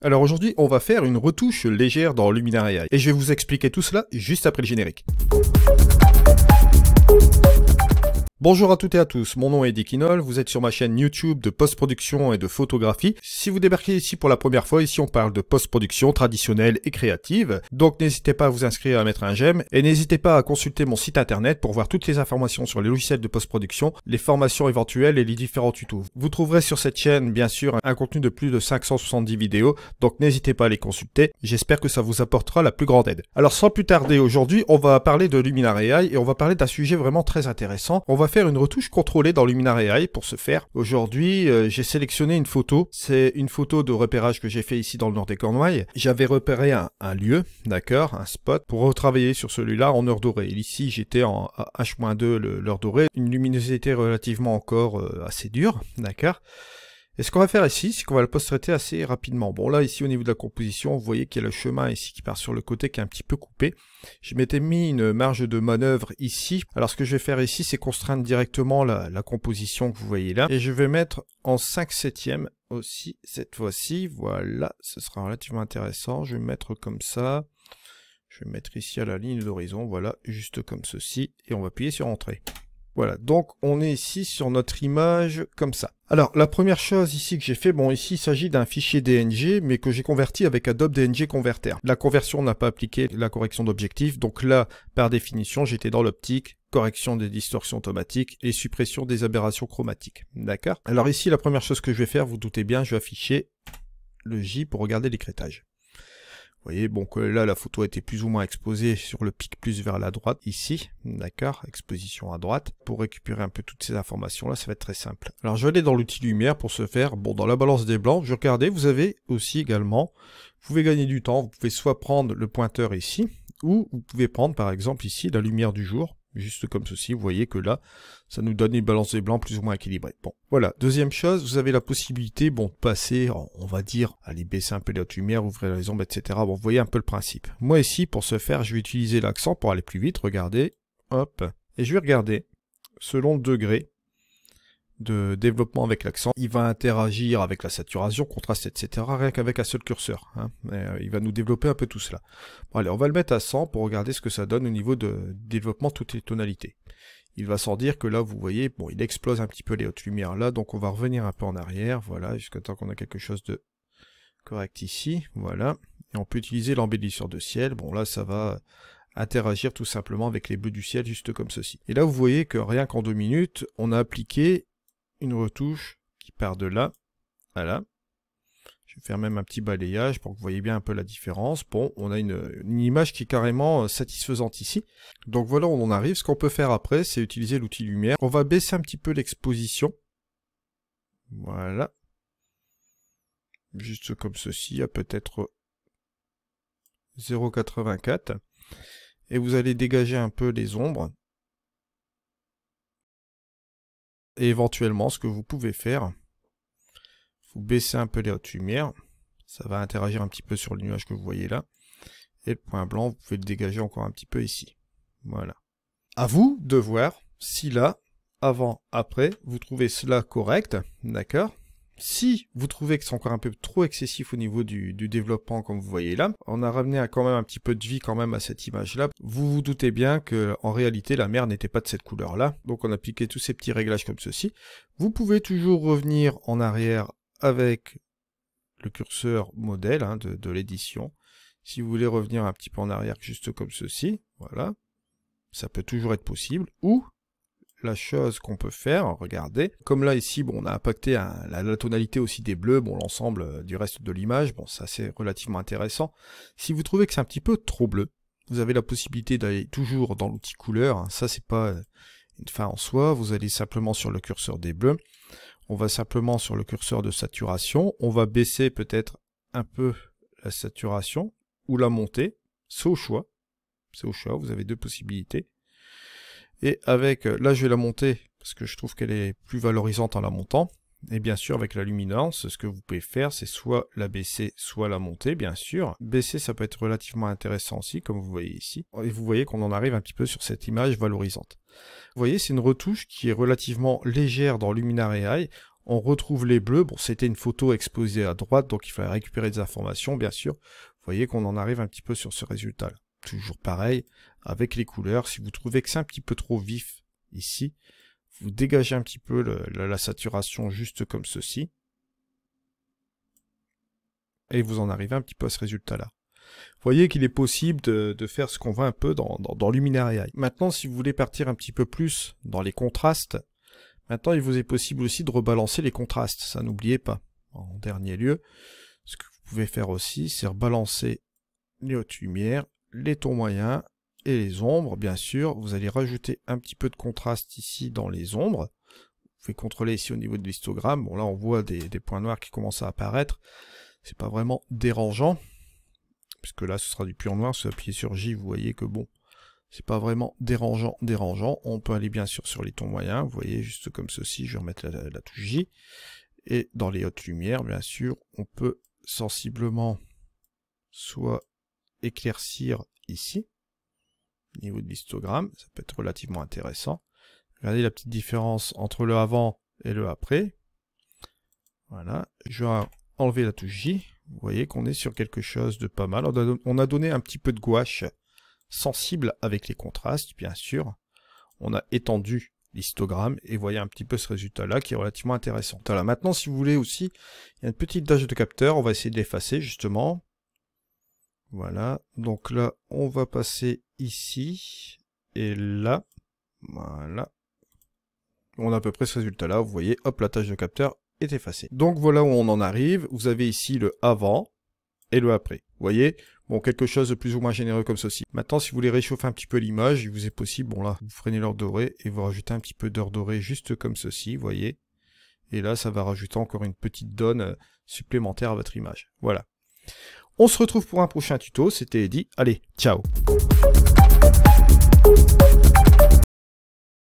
Alors aujourd'hui, on va faire une retouche légère dans Luminar AI. Et je vais vous expliquer tout cela juste après le générique. Bonjour à toutes et à tous, mon nom est Eddie Kinol, vous êtes sur ma chaîne YouTube de post-production et de photographie. Si vous débarquez ici pour la première fois, ici on parle de post-production traditionnelle et créative. Donc n'hésitez pas à vous inscrire, à mettre un j'aime, et n'hésitez pas à consulter mon site internet pour voir toutes les informations sur les logiciels de post-production, les formations éventuelles et les différents tutos. Vous trouverez sur cette chaîne, bien sûr, un contenu de plus de 570 vidéos, donc n'hésitez pas à les consulter. J'espère que ça vous apportera la plus grande aide. Alors sans plus tarder, aujourd'hui, on va parler de Luminar AI et on va parler d'un sujet vraiment très intéressant. On va faire une retouche contrôlée dans Luminar AI. Pour ce faire, aujourd'hui, j'ai sélectionné une photo. C'est une photo de repérage que j'ai fait ici dans le nord des Cornouailles. J'avais repéré un lieu, d'accord, un spot, pour retravailler sur celui-là en heure dorée. Ici, j'étais en H-2 l'heure dorée, une luminosité relativement encore assez dure, d'accord. Et ce qu'on va faire ici, c'est qu'on va le post-traiter assez rapidement. Bon là, ici au niveau de la composition, vous voyez qu'il y a le chemin ici qui part sur le côté qui est un petit peu coupé. Je m'étais mis une marge de manœuvre ici. Alors ce que je vais faire ici, c'est contraindre directement la composition que vous voyez là. Et je vais mettre en 5/7 aussi cette fois-ci. Voilà, ce sera relativement intéressant. Je vais mettre comme ça. Je vais mettre ici à la ligne d'horizon, voilà, juste comme ceci. Et on va appuyer sur Entrée. Voilà, donc on est ici sur notre image comme ça. Alors, la première chose ici que j'ai fait, bon ici il s'agit d'un fichier DNG, mais que j'ai converti avec Adobe DNG Converter. La conversion n'a pas appliqué la correction d'objectif, donc là, par définition, j'étais dans l'optique, correction des distorsions automatiques et suppression des aberrations chromatiques. D'accord? Alors ici, la première chose que je vais faire, vous doutez bien, je vais afficher le J pour regarder l'écrêtage. Vous voyez, bon, que là, la photo était plus ou moins exposée sur le pic plus vers la droite, ici, d'accord, exposition à droite. Pour récupérer un peu toutes ces informations-là, ça va être très simple. Alors, je vais aller dans l'outil lumière pour ce faire. Bon, dans la balance des blancs, je regardais, vous avez aussi également, vous pouvez gagner du temps, vous pouvez soit prendre le pointeur ici, ou vous pouvez prendre, par exemple, ici, la lumière du jour, juste comme ceci, vous voyez que là, ça nous donne une balance des blancs plus ou moins équilibrée. Bon, voilà. Deuxième chose, vous avez la possibilité, bon, de passer, on va dire, aller baisser un peu les hautes lumières, ouvrir les ombres, etc. Bon, vous voyez un peu le principe. Moi ici, pour ce faire, je vais utiliser l'accent pour aller plus vite, regardez, hop, et je vais regarder, selon le degré de développement avec l'accent, il va interagir avec la saturation, contraste, etc. rien qu'avec un seul curseur. Hein. Il va nous développer un peu tout cela. Bon, allez, on va le mettre à 100 pour regarder ce que ça donne au niveau de développement de toutes les tonalités. Il va sans dire que là, vous voyez, bon, il explose un petit peu les hautes lumières là, donc on va revenir un peu en arrière, voilà, jusqu'à temps qu'on a quelque chose de correct ici, voilà. Et on peut utiliser l'embellisseur de ciel, bon là, ça va interagir tout simplement avec les bleus du ciel, juste comme ceci. Et là, vous voyez que rien qu'en 2 minutes, on a appliqué une retouche qui part de là à là. Je vais faire même un petit balayage pour que vous voyez bien un peu la différence. Bon, on a une image qui est carrément satisfaisante ici. Donc voilà où on en arrive. Ce qu'on peut faire après, c'est utiliser l'outil lumière. On va baisser un petit peu l'exposition. Voilà. Juste comme ceci, à peut-être 0,84. Et vous allez dégager un peu les ombres. Et éventuellement, ce que vous pouvez faire, vous baissez un peu les hautes lumières, ça va interagir un petit peu sur le nuage que vous voyez là, et le point blanc, vous pouvez le dégager encore un petit peu ici. Voilà. À vous de voir si là, avant, après, vous trouvez cela correct, d'accord? Si vous trouvez que c'est encore un peu trop excessif au niveau du développement, comme vous voyez là, on a ramené quand même un petit peu de vie quand même à cette image-là. Vous vous doutez bien que en réalité, la mer n'était pas de cette couleur-là. Donc on a appliqué tous ces petits réglages comme ceci. Vous pouvez toujours revenir en arrière avec le curseur modèle hein, de l'édition. Si vous voulez revenir un petit peu en arrière, juste comme ceci, voilà. Ça peut toujours être possible. Ou la chose qu'on peut faire, regardez, comme là ici, bon, on a impacté la tonalité aussi des bleus, bon, l'ensemble du reste de l'image, bon, ça c'est relativement intéressant. Si vous trouvez que c'est un petit peu trop bleu, vous avez la possibilité d'aller toujours dans l'outil couleur, hein, ça c'est pas une fin en soi, vous allez simplement sur le curseur des bleus, on va simplement sur le curseur de saturation, on va baisser peut-être un peu la saturation, ou la monter, c'est au choix, vous avez deux possibilités. Et avec, là je vais la monter, parce que je trouve qu'elle est plus valorisante en la montant. Et bien sûr avec la luminance, ce que vous pouvez faire, c'est soit la baisser, soit la monter, bien sûr. Baisser, ça peut être relativement intéressant aussi, comme vous voyez ici. Et vous voyez qu'on en arrive un petit peu sur cette image valorisante. Vous voyez, c'est une retouche qui est relativement légère dans Luminar AI. on retrouve les bleus. Bon, c'était une photo exposée à droite, donc il fallait récupérer des informations, bien sûr. Vous voyez qu'on en arrive un petit peu sur ce résultat-là. Toujours pareil, avec les couleurs, si vous trouvez que c'est un petit peu trop vif ici, vous dégagez un petit peu la saturation juste comme ceci. Et vous en arrivez un petit peu à ce résultat-là. Vous voyez qu'il est possible de faire ce qu'on voit un peu dans Luminary AI. Maintenant, si vous voulez partir un petit peu plus dans les contrastes, maintenant il vous est possible aussi de rebalancer les contrastes. Ça, n'oubliez pas. En dernier lieu, ce que vous pouvez faire aussi, c'est rebalancer les hautes lumières, les tons moyens et les ombres. Bien sûr, vous allez rajouter un petit peu de contraste ici dans les ombres. Vous pouvez contrôler ici au niveau de l'histogramme. Bon, là, on voit des points noirs qui commencent à apparaître. C'est pas vraiment dérangeant, puisque là, ce sera du pur noir. Si vous appuyez sur J, vous voyez que bon, c'est pas vraiment dérangeant. On peut aller bien sûr sur les tons moyens. Vous voyez, juste comme ceci, je vais remettre la touche J. Et dans les hautes lumières, bien sûr, on peut sensiblement soit éclaircir ici, au niveau de l'histogramme, ça peut être relativement intéressant. Regardez la petite différence entre le avant et le après. Voilà, je vais enlever la touche J. Vous voyez qu'on est sur quelque chose de pas mal. On a donné un petit peu de gouache sensible avec les contrastes, bien sûr. On a étendu l'histogramme et vous voyez un petit peu ce résultat-là qui est relativement intéressant. Voilà, maintenant, si vous voulez aussi, il y a une petite tâche de capteur. On va essayer de l'effacer, justement. Voilà, donc là, on va passer ici et là. Voilà. On a à peu près ce résultat-là. Vous voyez, hop, la tâche de capteur est effacée. Donc voilà où on en arrive. Vous avez ici le avant et le après. Vous voyez, bon, quelque chose de plus ou moins généreux comme ceci. Maintenant, si vous voulez réchauffer un petit peu l'image, il vous est possible, bon là, vous freinez l'heure dorée et vous rajoutez un petit peu d'heure dorée juste comme ceci, vous voyez. Et là, ça va rajouter encore une petite donne supplémentaire à votre image. Voilà. On se retrouve pour un prochain tuto. C'était Eddy. Allez, ciao!